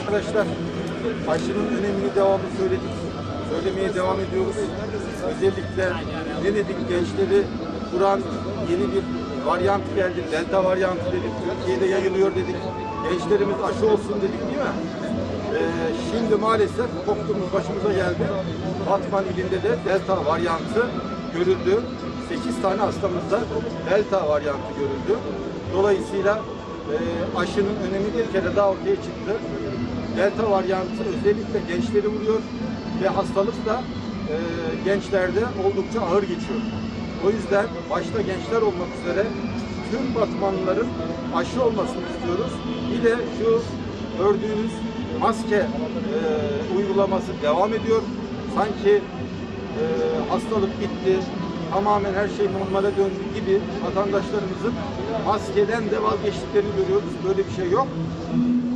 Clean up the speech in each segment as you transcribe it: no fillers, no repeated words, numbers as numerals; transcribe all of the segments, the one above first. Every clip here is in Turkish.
Arkadaşlar, aşının önemini devamlı söyledik. Söylemeye devam ediyoruz. Özellikle ne dedik, gençleri vuran yeni bir varyant geldi. Delta varyantı dedik. Türkiye'de yayılıyor dedik. Gençlerimiz aşı olsun dedik, değil mi? Şimdi maalesef korktuğumuz başımıza geldi. Batman ilinde de Delta varyantı görüldü. 8 tane hastamızda Delta varyantı görüldü. Dolayısıyla aşının önemi bir kere daha ortaya çıktı. Delta varyantı özellikle gençleri vuruyor ve hastalık da gençlerde oldukça ağır geçiyor. O yüzden başta gençler olmak üzere tüm Batmanlıların aşı olmasını istiyoruz. Bir de şu gördüğünüz maske uygulaması devam ediyor. Sanki hastalık bitti, tamamen her şey normale döndü gibi vatandaşlarımızın maskeden de vazgeçtiklerini görüyoruz. Böyle bir şey yok.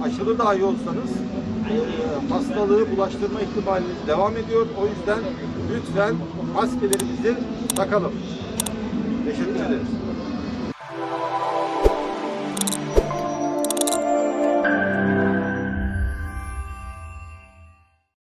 Aşılı dahi olsanız hastalığı bulaştırma ihtimaliniz devam ediyor. O yüzden lütfen maskelerimizi takalım. Teşekkür ederiz.